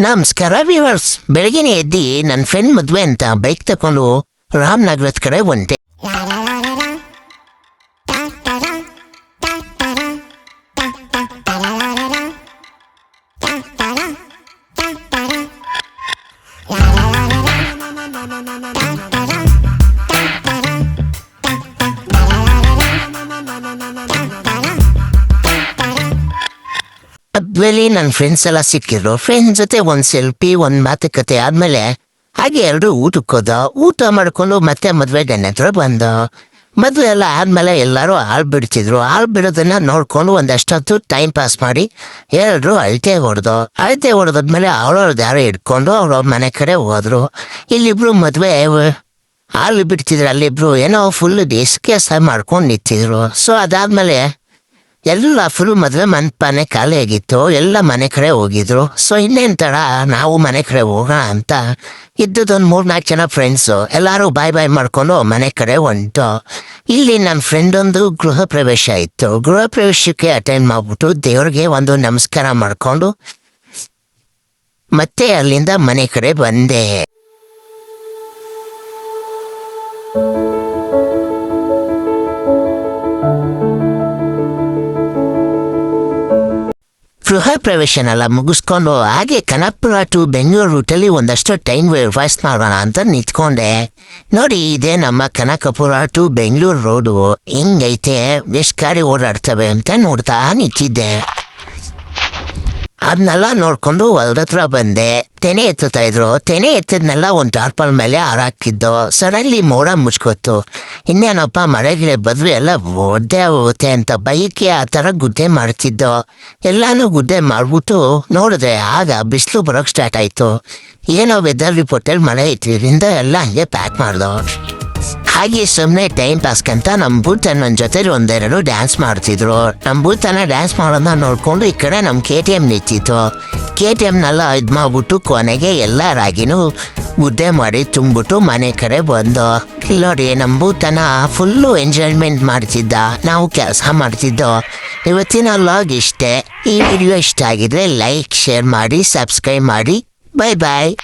ನಮಸ್ಕಾರ ವ್ಯೂವರ್ಸ್. ಬೆಳಗಿನ ಎದ್ದು ನನ್ನ ಫ್ರೆಂಡ್ ಮದುವೆ ಅಂತ ಬೈಕ್ ತಗೊಂಡು ರಾಮನಗರದ ಕಡೆ ಹೊಂಟೆ. ಮದ್ವೆಲಿ ನನ್ನ ಫ್ರೆಂಡ್ಸ್ ಎಲ್ಲ ಸಿಕ್ಕಿದ್ರು. ಫ್ರೆಂಡ್ಸ್ ಜೊತೆ ಒಂದು ಸೆಲ್ಫಿ, ಒಂದು ಮಾತುಕತೆ ಆದಮೇಲೆ ಹಾಗೆ ಎಲ್ಲರೂ ಊಟ ಮಾಡ್ಕೊಂಡು ಮತ್ತೆ ಮದುವೆ ಗಂಡ ಹತ್ರ ಬಂದು ಮದುವೆ ಎಲ್ಲ ಆದಮೇಲೆ ಎಲ್ಲರೂ ಹಾಲು ಬಿಡ್ತಿದ್ರು. ಹಾಲು ಬಿಡೋದನ್ನ ನೋಡ್ಕೊಂಡು ಒಂದಷ್ಟೊತ್ತು ಟೈಮ್ ಪಾಸ್ ಮಾಡಿ ಎಲ್ಲರೂ ಅಳತೆ ಹೊಡೆದಾದ್ಮೇಲೆ ಅವ್ರವ್ರದ್ದು ಯಾರೋ ಹಿಡ್ಕೊಂಡು ಅವ್ರವ್ರ ಮನೆ ಕಡೆ ಹೋದ್ರು. ಇಲ್ಲಿಬ್ರು ಮದುವೆ ಹಾಲು ಬಿಡ್ತಿದ್ರು. ಅಲ್ಲಿಬ್ರು ಏನೋ ಫುಲ್ ಡಿಸ್ಕಸ್ ಮಾಡ್ಕೊಂಡು ನಿಂತಿದ್ರು. ಸೊ ಅದಾದ್ಮೇಲೆ ಎಲ್ಲ ಫುಲ್ ಮದುವೆ ಮಂಟಪನೇ ಖಾಲಿ ಆಗಿತ್ತು. ಎಲ್ಲ ಮನೆ ಕಡೆ ಹೋಗಿದ್ರು. ಸೊ ಇನ್ನೇನು ತಡ, ನಾವು ಮನೆ ಕಡೆ ಹೋಗೋಣ ಅಂತ ಇದ್ದದೊಂದು 3-4 ಜನ ಫ್ರೆಂಡ್ಸು ಎಲ್ಲರೂ ಬಾಯ್ ಮಾಡ್ಕೊಂಡು ಮನೆ ಕಡೆ ಹೊಂಟು. ಇಲ್ಲಿ ನನ್ನ ಫ್ರೆಂಡೊಂದು ಗೃಹ ಪ್ರವೇಶ ಇತ್ತು. ಗೃಹ ಪ್ರವೇಶಕ್ಕೆ ಅಟೆಂಡ್ ಮಾಡ್ಬಿಟ್ಟು ದೇವ್ರಿಗೆ ಒಂದು ನಮಸ್ಕಾರ ಮಾಡಿಕೊಂಡು ಮತ್ತೆ ಅಲ್ಲಿಂದ ಮನೆ ಕಡೆ ಬಂದೆ. ಗೃಹ ಪ್ರವೇಶನೆಲ್ಲ ಮುಗಿಸ್ಕೊಂಡು ಹಾಗೆ ಕನಕಪುರ ಟು ಬೆಂಗಳೂರು ರೂಟಲ್ಲಿ ಒಂದಷ್ಟು ಟೈಮ್ ವೇಸ್ಟ್ ಮಾಡೋಣ ಅಂತ ನಿಂತ್ಕೊಂಡೆ. ನೋಡಿ, ಇದೇ ನಮ್ಮ ಕನಕಪುರ ಟು ಬೆಂಗಳೂರು ರೋಡು. ಹೆಂಗೈತೆ, ಎಷ್ಟು ಗಾಡಿ ಓಡಾಡ್ತವೆ ಅಂತ ನೋಡ್ತಾ ನಿಂತಿದ್ದೆ. ಅದನ್ನೆಲ್ಲ ನೋಡ್ಕೊಂಡು ಹೊಲದತ್ರ ಬಂದೆ. ತೆನೆ ಎತ್ತುತ್ತಾ ಇದ್ರು. ತೆನೆ ಎತ್ತದ್ನೆಲ್ಲ ಒಂದು ಟಾರ್ಪಲ್ ಮೇಲೆ ಹಾರಾಕಿದ್ದು. ಸಡನ್ಲಿ ಮೋಡ ಮುಚ್ಕೊತ್ತು. ಇನ್ನೇನಪ್ಪ ಮಳೆಗಿಳೆ ಬದ್ವಿ ಎಲ್ಲ ಒದ್ದೆ ಹೋಗುತ್ತೆ ಅಂತ ಬೈಕೆ ಆ ಥರ ಗುಡ್ಡೆ ಮಾಡ್ತಿದ್ದೋ. ಎಲ್ಲಾನು ಗುಡ್ಡೆ ಮಾಡ್ಬಿಟ್ಟು ನೋಡಿದ್ರೆ ಆಗ ಬಿಸಿಲು ಬರೋಕ್ಕೆ ಸ್ಟಾರ್ಟ್ ಆಯಿತು. ಏನೋ ವೆದರ್ ರಿಪೋರ್ಟಲ್ಲಿ ಮಳೆ ಇಟ್ಟಿದ್ರಿಂದ ಎಲ್ಲ ಹಂಗೆ ಪ್ಯಾಕ್ ಮಾಡ್ದೋ. ಹಾಗೆ ಸುಮ್ಮನೆ ಟೈಮ್ ಪಾಸ್ಕಂತ ನಮ್ಮ ಭೂತನ ನನ್ನ ಜೊತೆ ಒಂದೆರಡು ಡ್ಯಾನ್ಸ್ ಮಾಡ್ತಿದ್ರು. ನಮ್ಮ ಭೂತನ ಡ್ಯಾನ್ಸ್ ಮಾಡೋದನ್ನ ನೋಡಿಕೊಂಡು ಈ ಕಡೆ ನಮ್ಮ KTM ನಿಂತಿತ್ತು. KTMನೆಲ್ಲ ಇದು ಮಾಡ್ಬಿಟ್ಟು ಕೊನೆಗೆ ಎಲ್ಲ ರಾಗಿನೂ ಮುದ್ದೆ ಮಾಡಿ ತುಂಬಿಟ್ಟು ಮನೆ ಕಡೆ ಬಂದು ನೋಡಿ ನಮ್ಮ ಭೂತನ ಫುಲ್ಲು ಎಂಜಾಯ್ಮೆಂಟ್ ಮಾಡ್ತಿದ್ದ. ನಾವು ಕೆಲಸ ಮಾಡ್ತಿದ್ದೋ. ಇವತ್ತಿನ ವ್ಲಾಗ್ ಇಷ್ಟೇ. ಈ ವಿಡಿಯೋ ಇಷ್ಟ ಆಗಿದ್ರೆ ಲೈಕ್, ಶೇರ್ ಮಾಡಿ, ಸಬ್ಸ್ಕ್ರೈಬ್ ಮಾಡಿ. ಬಾಯ್.